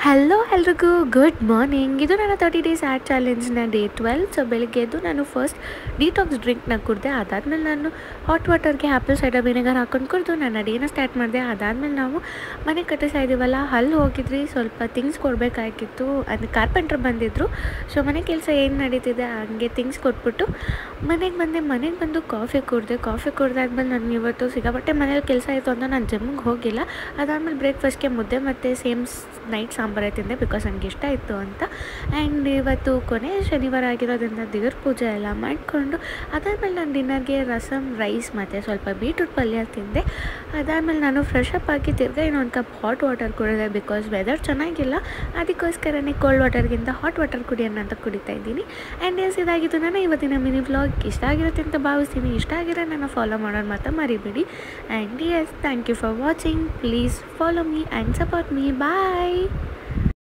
Hello ಎಲ್ರಿಗೂ good morning. ಇದು ನನ್ನ 30 ಡೇಸ್ ಆ್ಯಡ್ ಚಾಲೆಂಜ್ನ ಡೇ 12. ಸೊ ಬೆಳಿಗ್ಗೆ ಎದ್ದು ನಾನು ಫಸ್ಟ್ ಡಿಟಾಕ್ಸ್ ಡ್ರಿಂಕ್ನ ಕುಡಿದೆ. ಅದಾದಮೇಲೆ ನಾನು ಹಾಟ್ ವಾಟರ್ಗೆ ಆ್ಯಪಲ್ ಸೈಡರ್ ವಿನೆಗರ್ ಹಾಕೊಂಡು ಕುಡಿದು ನನ್ನ ಡೇನ ಸ್ಟಾರ್ಟ್ ಮಾಡಿದೆ. ಅದಾದಮೇಲೆ ನಾವು ಮನೆ ಕಟ್ಟಿಸ್ತಾ ಇದ್ದೀವಲ್ಲ, ಅಲ್ಲಿ ಹೋಗಿದ್ರಿ, ಸ್ವಲ್ಪ ಥಿಂಗ್ಸ್ ಕೊಡಬೇಕಾಗಿತ್ತು. ಅದು ಕಾರ್ಪೆಂಟ್ರ್ ಬಂದಿದ್ದರು. ಸೊ ಮನೆ ಕೆಲಸ ಏನು ನಡೀತಿದೆ ಹಂಗೆ ಥಿಂಗ್ಸ್ ಕೊಟ್ಬಿಟ್ಟು ಮನೆಗೆ ಬಂದು ಕಾಫಿ ಕುಡ್ದಾದ್ಮೇಲೆ ನಾನು ಇವತ್ತು ಸಿಕ್ಕಾಪಟ್ಟೆ ಮನೇಲಿ ಕೆಲಸ ಇತ್ತು ಅಂತ ನಾನು ಜಿಮ್ಗೆ ಹೋಗಿಲ್ಲ. ಅದಾದಮೇಲೆ ಬ್ರೇಕ್ಫಾಸ್ಟ್ಗೆ ಮುದ್ದೆ ಮತ್ತು ಸೇಮ್ ನೈಟ್ ಸಾಂಬಾರೇ ತಿಂದೆ, ಬಿಕಾಸ್ ನನಗೆ ಇಷ್ಟ ಇತ್ತು ಅಂತ. ಆ್ಯಂಡ್ ಇವತ್ತು ಕೊನೆ ಶನಿವಾರ ಆಗಿರೋದ್ರಿಂದ ದೇವ್ರ ಪೂಜೆ ಎಲ್ಲ ಮಾಡಿಕೊಂಡು ಅದಾದಮೇಲೆ ನಾನು ಡಿನ್ನರ್ಗೆ ರಸಮ್, ರೈಸ್ ಮತ್ತು ಸ್ವಲ್ಪ ಬೀಟ್ರೂಟ್ ಪಲ್ಯ ತಿಂದೆ. ಅದಾದಮೇಲೆ ನಾನು ಫ್ರೆಶ್ ಅಪ್ ಆಗಿ ತಿರ್ಗಾ ಇನ್ನೊಂದು ಕಪ್ ಹಾಟ್ ವಾಟರ್ ಕುಡಿದೆ, ಬಿಕಾಸ್ ವೆದರ್ ಚೆನ್ನಾಗಿಲ್ಲ. ಅದಕ್ಕೋಸ್ಕರನೇ ಕೋಲ್ಡ್ ವಾಟರ್ಗಿಂತ ಹಾಟ್ ವಾಟರ್ ಕುಡಿಯೋಣ ಅಂತ ಕುಡಿತಾ ಇದ್ದೀನಿ. ಆ್ಯಂಡ್ ಎಸ್, ಇದಾಗಿತ್ತು ನನ್ನ ಇವತ್ತಿನ ಮಿನಿ ವ್ಲಾಗ್. ಇಷ್ಟ ಆಗಿರುತ್ತೆ ಅಂತ ಭಾವಿಸ್ತೀನಿ. ಇಷ್ಟ ಆಗಿರೋ ನನ್ನ ಫಾಲೋ ಮಾಡೋದು ಮಾತ್ರ ಮರಿಬೇಡಿ. And yes, thank you for watching. Please follow me and support me. Bye.